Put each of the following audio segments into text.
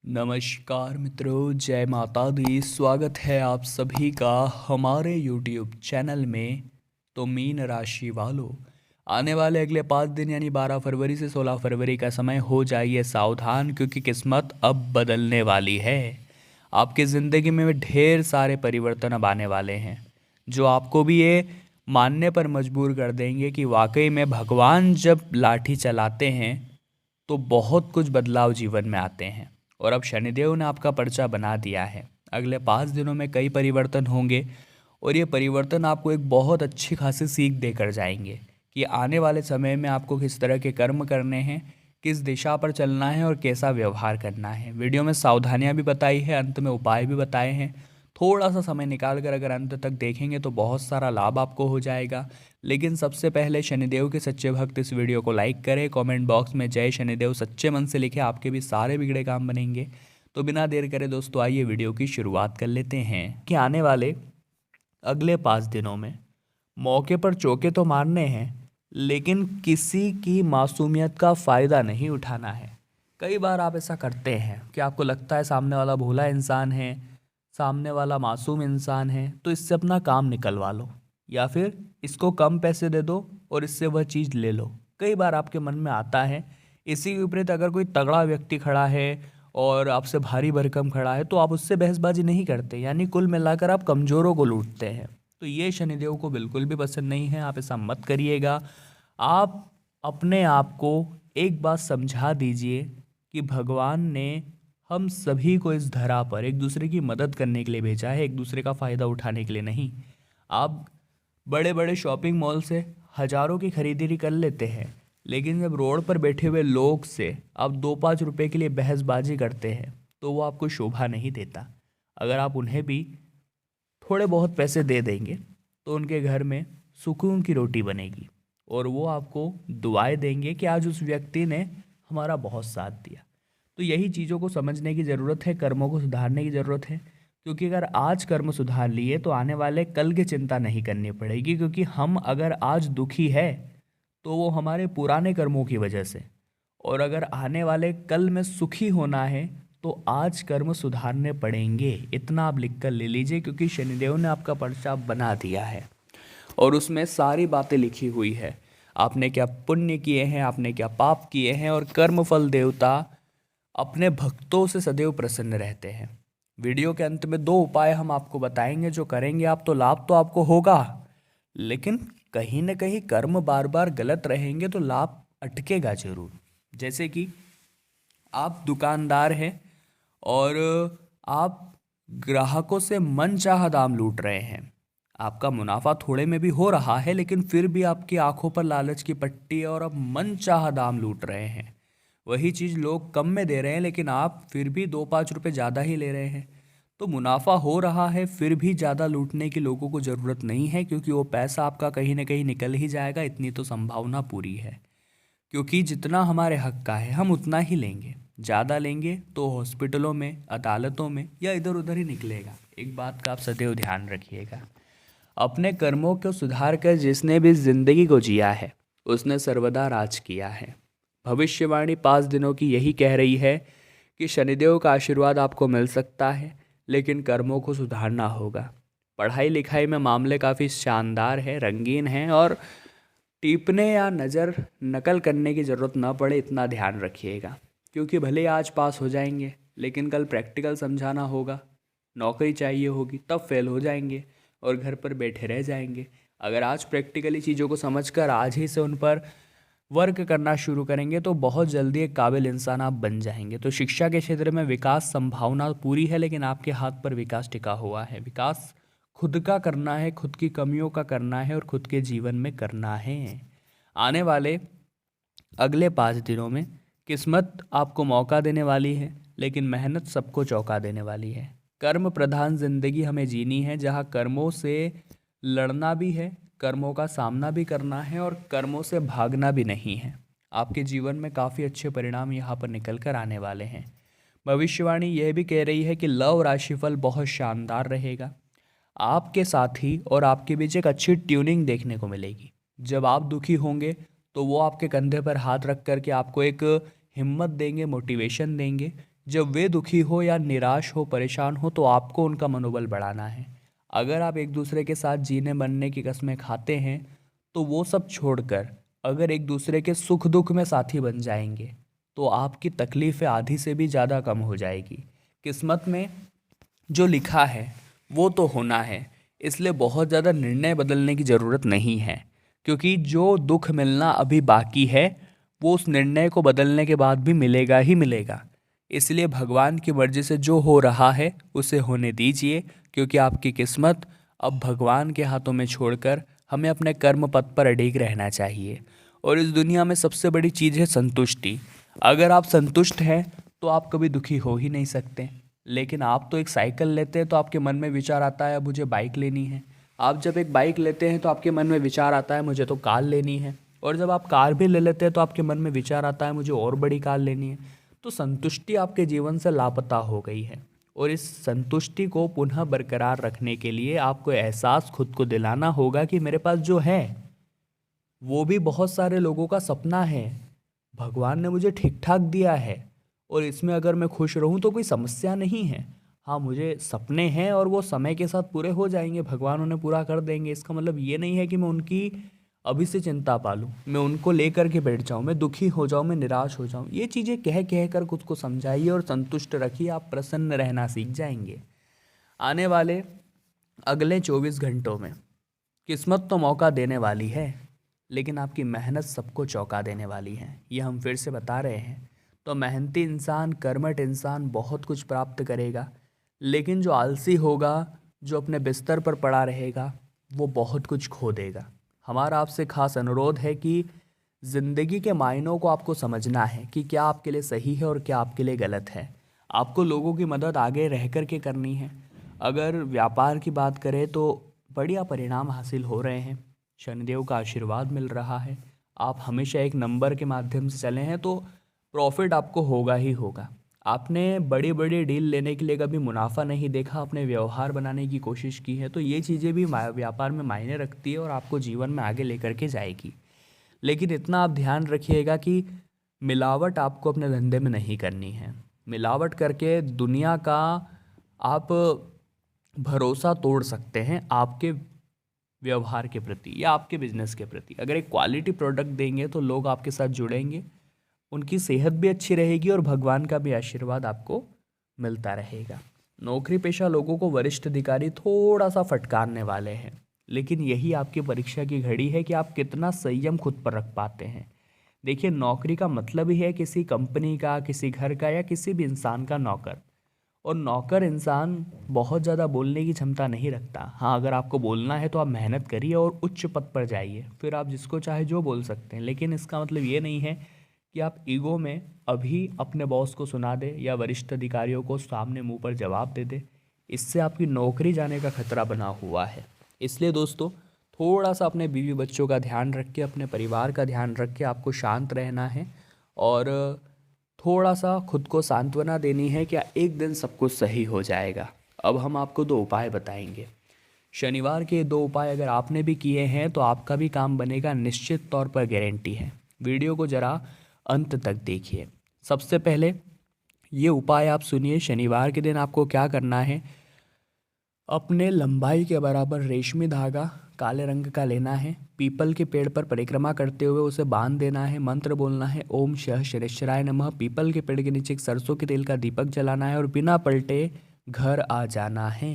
नमस्कार मित्रों, जय माता दी। स्वागत है आप सभी का हमारे YouTube चैनल में। तो मीन राशि वालों, आने वाले अगले 5 दिन यानी 12 फरवरी से 16 फरवरी का समय हो जाइए सावधान, क्योंकि किस्मत अब बदलने वाली है। आपकी ज़िंदगी में ढेर सारे परिवर्तन अब आने वाले हैं, जो आपको भी ये मानने पर मजबूर कर देंगे कि वाकई में भगवान जब लाठी चलाते हैं तो बहुत कुछ बदलाव जीवन में आते हैं। और अब शनिदेव ने आपका पर्चा बना दिया है। अगले 5 दिनों में कई परिवर्तन होंगे और ये परिवर्तन आपको एक बहुत अच्छी खासी सीख देकर जाएंगे कि आने वाले समय में आपको किस तरह के कर्म करने हैं, किस दिशा पर चलना है और कैसा व्यवहार करना है। वीडियो में सावधानियां भी बताई है, अंत में उपाय भी बताए हैं। थोड़ा सा समय निकाल कर अगर अंत तक देखेंगे तो बहुत सारा लाभ आपको हो जाएगा। लेकिन सबसे पहले शनिदेव के सच्चे भक्त इस वीडियो को लाइक करें, कमेंट बॉक्स में जय शनिदेव सच्चे मन से लिखे, आपके भी सारे बिगड़े काम बनेंगे। तो बिना देर करे दोस्तों, आइए वीडियो की शुरुआत कर लेते हैं कि आने वाले अगले 5 दिनों में मौके पर चौके तो मारने हैं, लेकिन किसी की मासूमियत का फ़ायदा नहीं उठाना है। कई बार आप ऐसा करते हैं कि आपको लगता है सामने वाला भोला इंसान है, सामने वाला मासूम इंसान है, तो इससे अपना काम निकलवा लो, या फिर इसको कम पैसे दे दो और इससे वह चीज़ ले लो। कई बार आपके मन में आता है। इसी के विपरीत अगर कोई तगड़ा व्यक्ति खड़ा है और आपसे भारी भरकम खड़ा है तो आप उससे बहसबाजी नहीं करते, यानी कुल मिलाकर आप कमज़ोरों को लूटते हैं। तो ये शनिदेव को बिल्कुल भी पसंद नहीं है, आप ऐसा मत करिएगा। आप अपने आप को एक बात समझा दीजिए कि भगवान ने हम सभी को इस धरा पर एक दूसरे की मदद करने के लिए भेजा है, एक दूसरे का फ़ायदा उठाने के लिए नहीं। आप बड़े बड़े शॉपिंग मॉल से हज़ारों की खरीदारी कर लेते हैं, लेकिन जब रोड पर बैठे हुए लोग से आप 2-5 रुपए के लिए बहसबाजी करते हैं तो वो आपको शोभा नहीं देता। अगर आप उन्हें भी थोड़े बहुत पैसे दे देंगे तो उनके घर में सुकून की रोटी बनेगी और वो आपको दुआएं देंगे कि आज उस व्यक्ति ने हमारा बहुत साथ दिया। तो यही चीज़ों को समझने की ज़रूरत है, कर्मों को सुधारने की ज़रूरत है। क्योंकि अगर आज कर्म सुधार लिए तो आने वाले कल की चिंता नहीं करनी पड़ेगी, क्योंकि हम अगर आज दुखी है तो वो हमारे पुराने कर्मों की वजह से, और अगर आने वाले कल में सुखी होना है तो आज कर्म सुधारने पड़ेंगे। इतना आप लिख कर ले लीजिए, क्योंकि शनिदेव ने आपका पर्चा बना दिया है और उसमें सारी बातें लिखी हुई है। आपने क्या पुण्य किए हैं, आपने क्या पाप किए हैं, और कर्मफल देवता अपने भक्तों से सदैव प्रसन्न रहते हैं। वीडियो के अंत में 2 उपाय हम आपको बताएंगे, जो करेंगे आप तो लाभ तो आपको होगा, लेकिन कहीं ना कहीं कर्म बार बार गलत रहेंगे तो लाभ अटकेगा जरूर। जैसे कि आप दुकानदार हैं और आप ग्राहकों से मनचाहा दाम लूट रहे हैं। आपका मुनाफा थोड़े में भी हो रहा है, लेकिन फिर भी आपकी आंखों पर लालच की पट्टी है और आप मनचाहा दाम लूट रहे हैं। वही चीज़ लोग कम में दे रहे हैं, लेकिन आप फिर भी 2-5 रुपए ज़्यादा ही ले रहे हैं। तो मुनाफा हो रहा है, फिर भी ज़्यादा लूटने की लोगों को ज़रूरत नहीं है, क्योंकि वो पैसा आपका कहीं ना कहीं निकल ही जाएगा, इतनी तो संभावना पूरी है। क्योंकि जितना हमारे हक का है हम उतना ही लेंगे, ज़्यादा लेंगे तो हॉस्पिटलों में, अदालतों में या इधर उधर ही निकलेगा। एक बात का आप सदैव ध्यान रखिएगा। अपने कर्मों को सुधार कर जिसने भी जिंदगी को जिया है उसने सर्वदा राज किया है। भविष्यवाणी 5 दिनों की यही कह रही है कि शनिदेव का आशीर्वाद आपको मिल सकता है, लेकिन कर्मों को सुधारना होगा। पढ़ाई लिखाई में मामले काफ़ी शानदार है, रंगीन हैं, और टीपने या नज़र नकल करने की ज़रूरत ना पड़े, इतना ध्यान रखिएगा। क्योंकि भले ही आज पास हो जाएंगे, लेकिन कल प्रैक्टिकल समझाना होगा, नौकरी चाहिए होगी, तब फेल हो जाएंगे और घर पर बैठे रह जाएंगे। अगर आज प्रैक्टिकली चीज़ों को समझकर आज ही से उन पर वर्क करना शुरू करेंगे तो बहुत जल्दी एक काबिल इंसान आप बन जाएंगे। तो शिक्षा के क्षेत्र में विकास संभावना पूरी है, लेकिन आपके हाथ पर विकास टिका हुआ है। विकास खुद का करना है, खुद की कमियों का करना है और खुद के जीवन में करना है। आने वाले अगले 5 दिनों में किस्मत आपको मौका देने वाली है, लेकिन मेहनत सबको चौंका देने वाली है। कर्म प्रधान जिंदगी हमें जीनी है, जहाँ कर्मों से लड़ना भी है, कर्मों का सामना भी करना है और कर्मों से भागना भी नहीं है। आपके जीवन में काफ़ी अच्छे परिणाम यहाँ पर निकल कर आने वाले हैं। भविष्यवाणी यह भी कह रही है कि लव राशिफल बहुत शानदार रहेगा। आपके साथी और आपके बीच एक अच्छी ट्यूनिंग देखने को मिलेगी। जब आप दुखी होंगे तो वो आपके कंधे पर हाथ रख कर के आपको एक हिम्मत देंगे, मोटिवेशन देंगे जब वे दुखी हो या निराश हो, परेशान हो, तो आपको उनका मनोबल बढ़ाना है। अगर आप एक दूसरे के साथ जीने बनने की कस्में खाते हैं तो वो सब छोड़कर अगर एक दूसरे के सुख दुख में साथी बन जाएंगे तो आपकी तकलीफ़ें आधी से भी ज़्यादा कम हो जाएगी। किस्मत में जो लिखा है वो तो होना है, इसलिए बहुत ज़्यादा निर्णय बदलने की ज़रूरत नहीं है, क्योंकि जो दुख मिलना अभी बाकी है वो उस निर्णय को बदलने के बाद भी मिलेगा ही मिलेगा। इसलिए भगवान की मर्ज़ी से जो हो रहा है उसे होने दीजिए, क्योंकि आपकी किस्मत अब भगवान के हाथों में छोड़कर हमें अपने कर्म पथ पर अडिग रहना चाहिए। और इस दुनिया में सबसे बड़ी चीज़ है संतुष्टि। अगर आप संतुष्ट हैं तो आप कभी दुखी हो ही नहीं सकते। लेकिन आप तो एक साइकिल लेते हैं तो आपके मन में विचार आता है अब मुझे बाइक लेनी है। आप जब एक बाइक लेते हैं तो आपके मन में विचार आता है मुझे तो कार लेनी है। और जब आप कार भी ले लेते हैं तो आपके मन में विचार आता है मुझे और बड़ी कार लेनी है। तो संतुष्टि आपके जीवन से लापता हो गई है। और इस संतुष्टि को पुनः बरकरार रखने के लिए आपको एहसास खुद को दिलाना होगा कि मेरे पास जो है वो भी बहुत सारे लोगों का सपना है। भगवान ने मुझे ठीक ठाक दिया है और इसमें अगर मैं खुश रहूं तो कोई समस्या नहीं है। हाँ, मुझे सपने हैं और वो समय के साथ पूरे हो जाएंगे, भगवान उन्हें पूरा कर देंगे। इसका मतलब ये नहीं है कि मैं उनकी अभी से चिंता पालूं, मैं उनको लेकर के बैठ जाऊं, मैं दुखी हो जाऊं, मैं निराश हो जाऊं। ये चीज़ें कह कह कर खुद को समझाइए और संतुष्ट रखिए, आप प्रसन्न रहना सीख जाएंगे। आने वाले अगले 24 घंटों में किस्मत तो मौका देने वाली है, लेकिन आपकी मेहनत सबको चौंका देने वाली है। ये हम फिर से बता रहे हैं। तो मेहनती इंसान, कर्मठ इंसान बहुत कुछ प्राप्त करेगा, लेकिन जो आलसी होगा, जो अपने बिस्तर पर पड़ा रहेगा, वो बहुत कुछ खो देगा। हमारा आपसे खास अनुरोध है कि ज़िंदगी के मायनों को आपको समझना है कि क्या आपके लिए सही है और क्या आपके लिए गलत है। आपको लोगों की मदद आगे रह कर के करनी है। अगर व्यापार की बात करें तो बढ़िया परिणाम हासिल हो रहे हैं, शनिदेव का आशीर्वाद मिल रहा है। आप हमेशा एक नंबर के माध्यम से चले हैं तो प्रॉफिट आपको होगा ही होगा। आपने बड़ी बड़ी डील लेने के लिए कभी मुनाफा नहीं देखा, अपने व्यवहार बनाने की कोशिश की है, तो ये चीज़ें भी व्यापार में मायने रखती है और आपको जीवन में आगे लेकर के जाएगी। लेकिन इतना आप ध्यान रखिएगा कि मिलावट आपको अपने धंधे में नहीं करनी है। मिलावट करके दुनिया का आप भरोसा तोड़ सकते हैं आपके व्यवहार के प्रति या आपके बिजनेस के प्रति। अगर एक क्वालिटी प्रोडक्ट देंगे तो लोग आपके साथ जुड़ेंगे, उनकी सेहत भी अच्छी रहेगी और भगवान का भी आशीर्वाद आपको मिलता रहेगा। नौकरी पेशा लोगों को वरिष्ठ अधिकारी थोड़ा सा फटकारने वाले हैं, लेकिन यही आपकी परीक्षा की घड़ी है कि आप कितना संयम खुद पर रख पाते हैं। देखिए, नौकरी का मतलब ही है किसी कंपनी का, किसी घर का या किसी भी इंसान का नौकर। और नौकर इंसान बहुत ज़्यादा बोलने की क्षमता नहीं रखता। हाँ, अगर आपको बोलना है तो आप मेहनत करिए और उच्च पद पर जाइए, फिर आप जिसको चाहे जो बोल सकते हैं। लेकिन इसका मतलब ये नहीं है कि आप ईगो में अभी अपने बॉस को सुना दे या वरिष्ठ अधिकारियों को सामने मुंह पर जवाब दे दे। इससे आपकी नौकरी जाने का खतरा बना हुआ है। इसलिए दोस्तों, थोड़ा सा अपने बीवी बच्चों का ध्यान रख के, अपने परिवार का ध्यान रख के आपको शांत रहना है और थोड़ा सा खुद को सांत्वना देनी है कि एक दिन सब कुछ सही हो जाएगा। अब हम आपको 2 उपाय बताएंगे। शनिवार के 2 उपाय अगर आपने भी किए हैं तो आपका भी काम बनेगा, निश्चित तौर पर गारंटी है। वीडियो को ज़रा अंत तक देखिए। सबसे पहले ये उपाय आप सुनिए। शनिवार के दिन आपको क्या करना है, अपने लंबाई के बराबर रेशमी धागा काले रंग का लेना है, पीपल के पेड़ पर परिक्रमा करते हुए उसे बांध देना है, मंत्र बोलना है ओम शः शनेश्वराय नमः। पीपल के पेड़ के नीचे एक सरसों के तेल का दीपक जलाना है और बिना पलटे घर आ जाना है।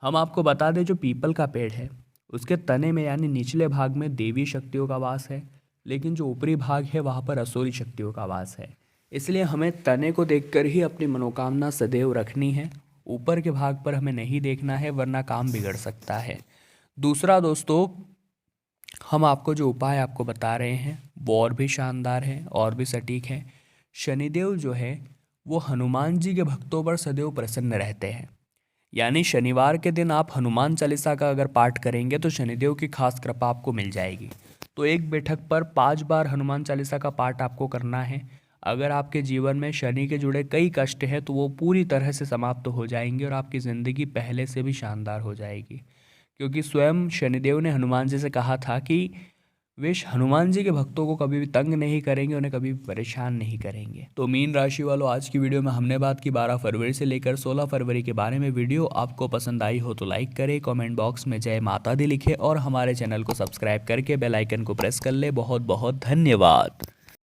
हम आपको बता दें, जो पीपल का पेड़ है उसके तने में यानी निचले भाग में देवी शक्तियों का वास है, लेकिन जो ऊपरी भाग है वहाँ पर असुरी शक्तियों का वास है। इसलिए हमें तने को देखकर ही अपनी मनोकामना सदैव रखनी है। ऊपर के भाग पर हमें नहीं देखना है, वरना काम बिगड़ सकता है। दूसरा दोस्तों, हम आपको जो उपाय आपको बता रहे हैं वो और भी शानदार है और भी सटीक है। शनिदेव जो है वो हनुमान जी के भक्तों पर सदैव प्रसन्न रहते हैं। यानी शनिवार के दिन आप हनुमान चालीसा का अगर पाठ करेंगे तो शनिदेव की खास कृपा आपको मिल जाएगी। तो एक बैठक पर 5 बार हनुमान चालीसा का पाठ आपको करना है। अगर आपके जीवन में शनि के जुड़े कई कष्ट हैं तो वो पूरी तरह से समाप्त हो जाएंगे और आपकी ज़िंदगी पहले से भी शानदार हो जाएगी। क्योंकि स्वयं शनिदेव ने हनुमान जी से कहा था कि वे हनुमान जी के भक्तों को कभी भी तंग नहीं करेंगे, उन्हें कभी भी परेशान नहीं करेंगे। तो मीन राशि वालों, आज की वीडियो में हमने बात की 12 फरवरी से लेकर 16 फरवरी के बारे में। वीडियो आपको पसंद आई हो तो लाइक करें, कमेंट बॉक्स में जय माता दी लिखें और हमारे चैनल को सब्सक्राइब करके बेल आइकन को प्रेस कर ले। बहुत बहुत धन्यवाद।